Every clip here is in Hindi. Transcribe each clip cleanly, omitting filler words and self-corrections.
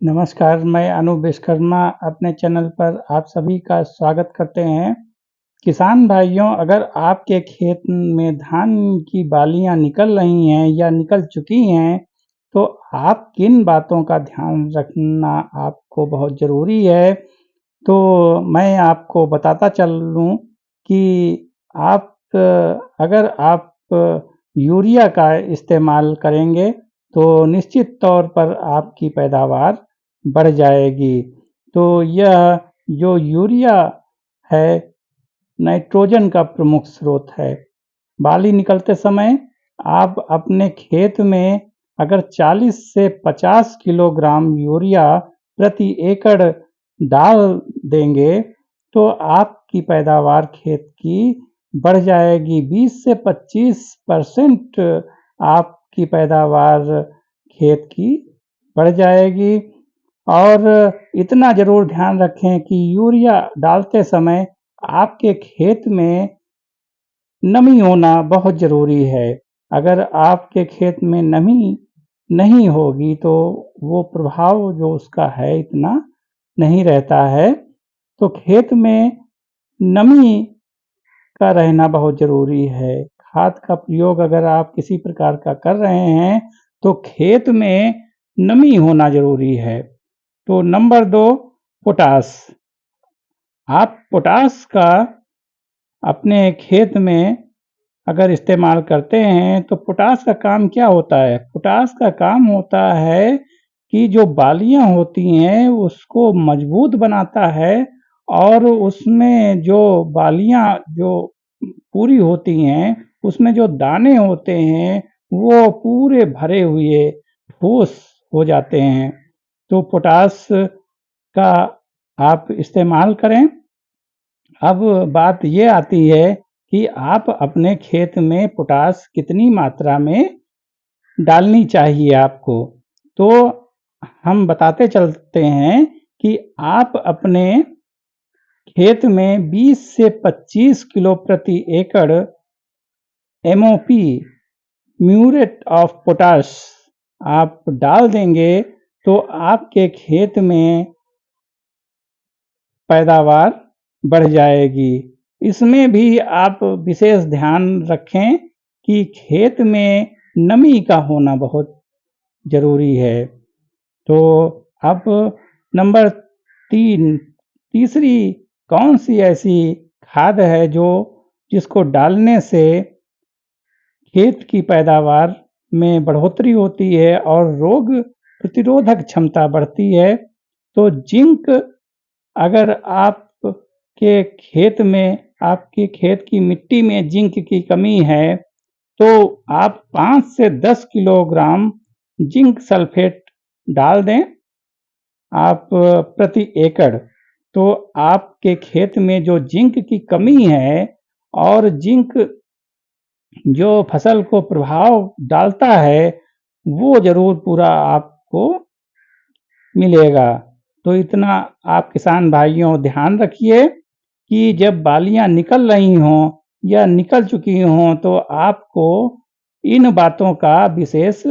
नमस्कार, मैं अनूप विश्वकर्मा अपने चैनल पर आप सभी का स्वागत करते हैं। किसान भाइयों, अगर आपके खेत में धान की बालियाँ निकल रही हैं या निकल चुकी हैं, तो आप किन बातों का ध्यान रखना आपको बहुत ज़रूरी है। तो मैं आपको बताता चलूँ कि आप अगर आप यूरिया का इस्तेमाल करेंगे, तो निश्चित तौर पर आपकी पैदावार बढ़ जाएगी। तो यह जो यूरिया है, नाइट्रोजन का प्रमुख स्रोत है। बाली निकलते समय आप अपने खेत में अगर 40 से 50 किलोग्राम यूरिया प्रति एकड़ डाल देंगे, तो आपकी पैदावार खेत की बढ़ जाएगी। 20 से 25% आपकी पैदावार खेत की बढ़ जाएगी। और इतना ज़रूर ध्यान रखें कि यूरिया डालते समय आपके खेत में नमी होना बहुत ज़रूरी है। अगर आपके खेत में नमी नहीं होगी, तो वो प्रभाव जो उसका है इतना नहीं रहता है। तो खेत में नमी का रहना बहुत ज़रूरी है। खाद का प्रयोग अगर आप किसी प्रकार का कर रहे हैं, तो खेत में नमी होना ज़रूरी है। तो नंबर 2, पोटाश। आप पोटाश का अपने खेत में अगर इस्तेमाल करते हैं, तो पोटाश का काम क्या होता है? पोटाश का काम होता है कि जो बालियाँ होती हैं, उसको मजबूत बनाता है और उसमें जो बालियाँ जो पूरी होती हैं, उसमें जो दाने होते हैं, वो पूरे भरे हुए ठोस हो जाते हैं। तो पोटाश का आप इस्तेमाल करें। अब बात ये आती है कि आप अपने खेत में पोटाश कितनी मात्रा में डालनी चाहिए आपको। तो हम बताते चलते हैं कि आप अपने खेत में 20 से 25 किलो प्रति एकड़ एमओपी, म्यूरेट ऑफ पोटाश आप डाल देंगे, तो आपके खेत में पैदावार बढ़ जाएगी। इसमें भी आप विशेष ध्यान रखें कि खेत में नमी का होना बहुत ज़रूरी है। तो अब नंबर 3, तीसरी कौन-सी ऐसी खाद है जिसको डालने से खेत की पैदावार में बढ़ोतरी होती है और रोग प्रतिरोधक क्षमता बढ़ती है? तो जिंक अगर आपके खेत में आपके खेत की मिट्टी में जिंक की कमी है, तो आप 5 से 10 किलोग्राम जिंक सल्फेट डाल दें आप प्रति एकड़। तो आपके खेत में जो जिंक की कमी है और जिंक जो फसल को प्रभाव डालता है, वो ज़रूर पूरा आपको मिलेगा। तो इतना आप किसान भाइयों ध्यान रखिए कि जब बालियाँ निकल रही हों या निकल चुकी हों, तो आपको इन बातों का विशेष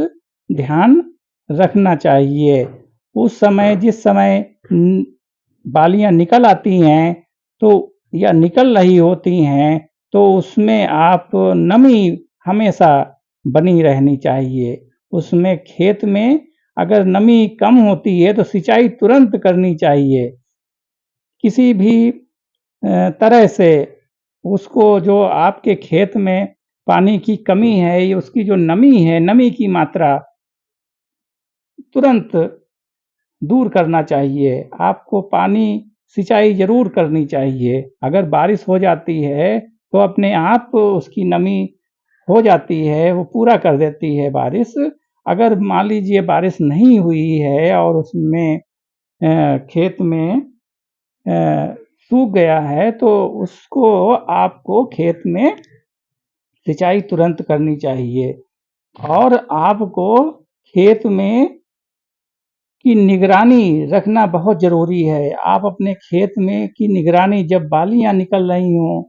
ध्यान रखना चाहिए। उस समय जिस समय बालियाँ निकल आती हैं, तो या निकल रही होती हैं, तो उसमें आप नमी हमेशा बनी रहनी चाहिए। उसमें खेत में अगर नमी कम होती है, तो सिंचाई तुरंत करनी चाहिए। किसी भी तरह से उसको जो आपके खेत में पानी की कमी है या उसकी जो नमी है, नमी की मात्रा तुरंत दूर करना चाहिए। आपको पानी सिंचाई ज़रूर करनी चाहिए। अगर बारिश हो जाती है, तो अपने आप उसकी नमी हो जाती है, वो पूरा कर देती है बारिश। अगर मान लीजिए बारिश नहीं हुई है और उसमें खेत में सूख गया है, तो उसको आपको खेत में सिंचाई तुरंत करनी चाहिए। और आपको खेत में की निगरानी रखना बहुत ज़रूरी है। आप अपने खेत में की निगरानी जब बालियाँ निकल रही हों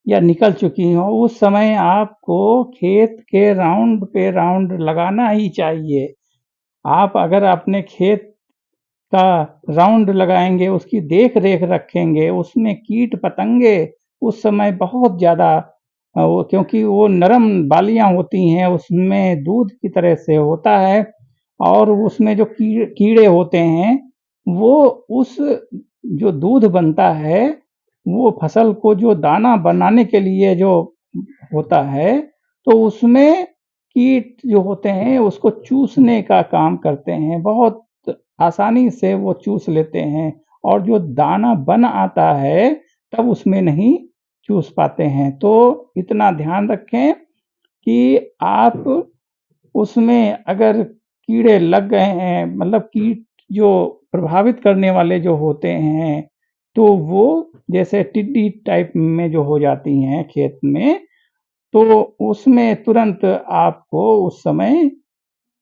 या निकल चुकी हों, उस समय आपको खेत के राउंड पे राउंड लगाना ही चाहिए। आप अगर अपने खेत का राउंड लगाएँगे, उसकी देख-रेख रखेंगे, उसमें कीट-पतंगे उस समय बहुत ज़्यादा वो क्योंकि वो नरम बालियाँ होती हैं, उसमें दूध की तरह से होता है और उसमें जो कीड़े होते हैं, वो उस जो दूध बनता है, वो फसल को जो दाना बनाने के लिए जो होता है, तो उसमें कीट जो होते हैं, उसको चूसने का काम करते हैं। बहुत आसानी से वो चूस लेते हैं और जो दाना बन आता है, तब उसमें नहीं चूस पाते हैं। तो इतना ध्यान रखें कि आप उसमें अगर कीड़े लग गए हैं, मतलब कीट जो प्रभावित करने वाले जो होते हैं, तो वो जैसे टिड्डी टाइप में जो हो जाती हैं खेत में, तो उसमें तुरंत आपको उस समय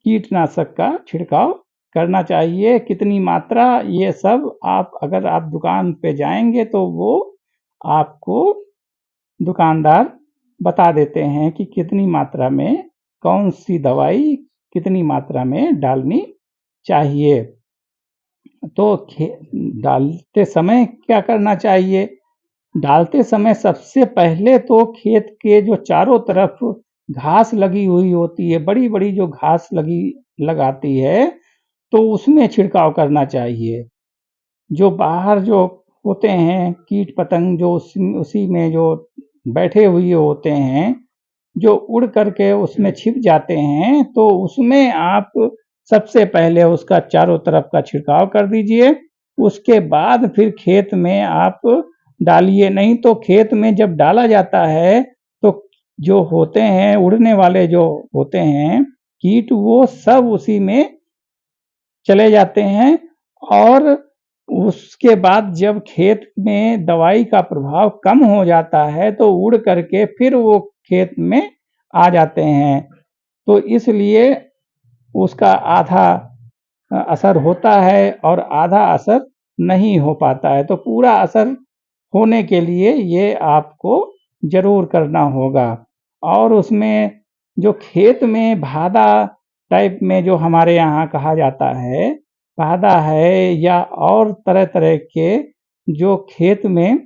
कीटनाशक का छिड़काव करना चाहिए। कितनी मात्रा ये सब आप अगर आप दुकान पे जाएँगे तो वो आपको दुकानदार बता देते हैं कि कितनी मात्रा में कौन-सी दवाई कितनी मात्रा में डालनी चाहिए। तो डालते समय क्या करना चाहिए? डालते समय सबसे पहले तो खेत के जो चारों तरफ घास लगी हुई होती है, बड़ी-बड़ी जो घास लग आती है, तो उसमें छिड़काव करना चाहिए। जो बाहर जो होते हैं कीट-पतंग जो उसी में जो बैठे हुए होते हैं, जो उड़ कर के उसमें छिप जाते हैं, तो उसमें आप सबसे पहले उसका चारों तरफ का छिड़काव कर दीजिए। उसके बाद फिर खेत में आप डालिए, नहीं तो खेत में जब डाला जाता है, तो जो होते हैं उड़ने वाले जो होते हैं कीट, वो सब उसी में चले जाते हैं और उसके बाद जब खेत में दवाई का प्रभाव कम हो जाता है, तो उड़ कर के फिर वो खेत में आ जाते हैं। तो इसलिए उसका आधा असर होता है और आधा असर नहीं हो पाता है। तो पूरा असर होने के लिए ये आपको ज़रूर करना होगा और उसमें जो खेत में भादा टाइप में जो हमारे यहाँ कहा जाता है, भादा है या और तरह-तरह के जो खेत में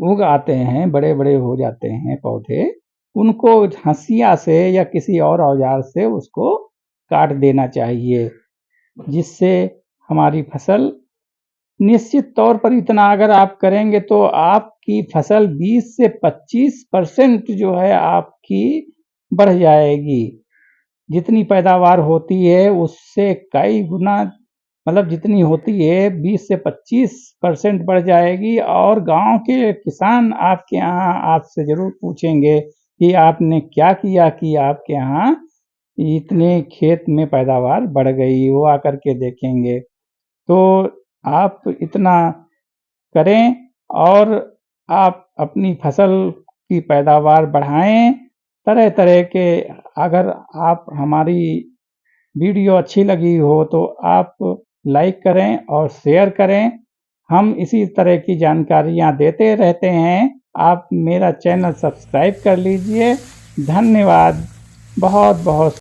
उग आते हैं, बड़े-बड़े हो जाते हैं पौधे, उनको हँसिया से या किसी और औज़ार से उसको काट देना चाहिए, जिससे हमारी फसल निश्चित तौर पर इतना अगर आप करेंगे तो आपकी फसल 20 से 25% जो है आपकी बढ़ जाएगी। जितनी पैदावार होती है उससे कई गुना मतलब जितनी होती है 20 से 25% बढ़ जाएगी और गाँव के किसान आपके यहाँ आपसे ज़रूर पूछेंगे कि आपने क्या किया कि आपके यहाँ इतने खेत में पैदावार बढ़ गई, वो आकर के देखेंगे। तो आप इतना करें और आप अपनी फसल की पैदावार बढ़ाएँ। तरह-तरह के अगर आप हमारी वीडियो अच्छी लगी हो तो आप लाइक करें और शेयर करें। हम इसी तरह की जानकारियाँ देते रहते हैं। आप मेरा चैनल सब्सक्राइब कर लीजिए। धन्यवाद। बहुत-बहुत